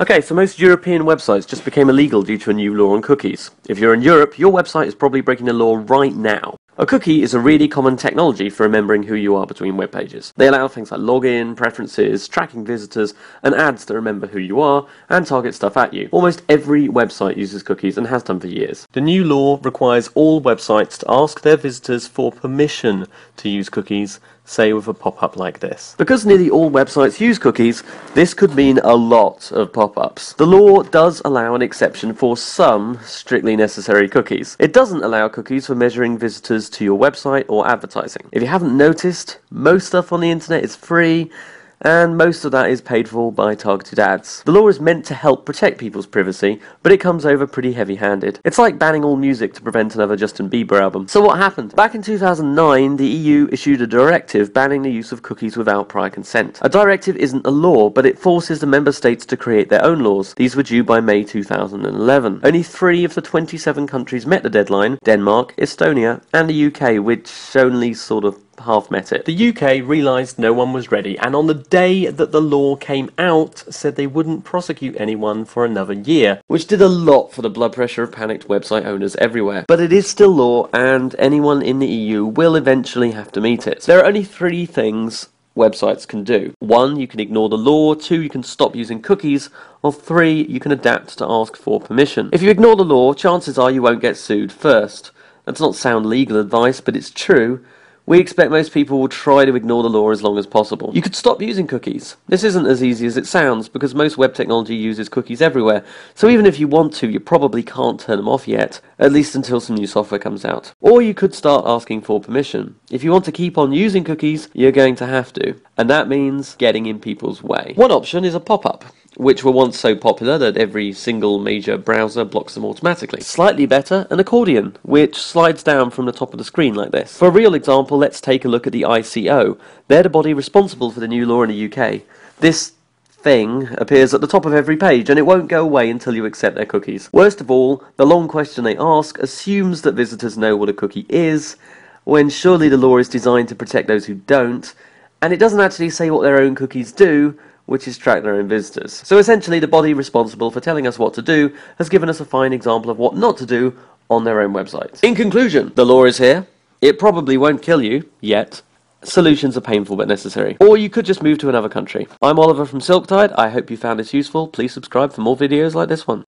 Okay, so most European websites just became illegal due to a new law on cookies. If you're in Europe, your website is probably breaking the law right now. A cookie is a really common technology for remembering who you are between web pages. They allow things like login, preferences, tracking visitors, and ads that remember who you are and target stuff at you. Almost every website uses cookies and has done for years. The new law requires all websites to ask their visitors for permission to use cookies, say with a pop-up like this. Because nearly all websites use cookies, this could mean a lot of pop-ups. The law does allow an exception for some strictly necessary cookies. It doesn't allow cookies for measuring visitors to your website or advertising. If you haven't noticed, most stuff on the internet is free, and most of that is paid for by targeted ads. The law is meant to help protect people's privacy, but it comes over pretty heavy-handed. It's like banning all music to prevent another Justin Bieber album. So what happened? Back in 2009, the EU issued a directive banning the use of cookies without prior consent. A directive isn't a law, but it forces the member states to create their own laws. These were due by May 2011. Only 3 of the 27 countries met the deadline: Denmark, Estonia, and the UK, which only sort of half met it. The UK realised no one was ready, and on the day that the law came out, said they wouldn't prosecute anyone for another year, which did a lot for the blood pressure of panicked website owners everywhere. But it is still law, and anyone in the EU will eventually have to meet it. There are only 3 things websites can do. 1, you can ignore the law. 2, you can stop using cookies. Or 3, you can adapt to ask for permission. If you ignore the law, chances are you won't get sued first. That does not sound legal advice, but it's true. We expect most people will try to ignore the law as long as possible. You could stop using cookies. This isn't as easy as it sounds, because most web technology uses cookies everywhere, so even if you want to, you probably can't turn them off yet, at least until some new software comes out. Or you could start asking for permission. If you want to keep on using cookies, you're going to have to, and that means getting in people's way. One option is a pop-up, which were once so popular that every single major browser blocks them automatically. Slightly better, an accordion, which slides down from the top of the screen like this. For a real example, let's take a look at the ICO. They're the body responsible for the new law in the UK. This thing appears at the top of every page, and it won't go away until you accept their cookies. Worst of all, the long question they ask assumes that visitors know what a cookie is, when surely the law is designed to protect those who don't, and it doesn't actually say what their own cookies do, which is track their own visitors. So essentially, the body responsible for telling us what to do has given us a fine example of what not to do on their own website. In conclusion, the law is here. It probably won't kill you, yet. Solutions are painful but necessary. Or you could just move to another country. I'm Oliver from Silktide. I hope you found this useful. Please subscribe for more videos like this one.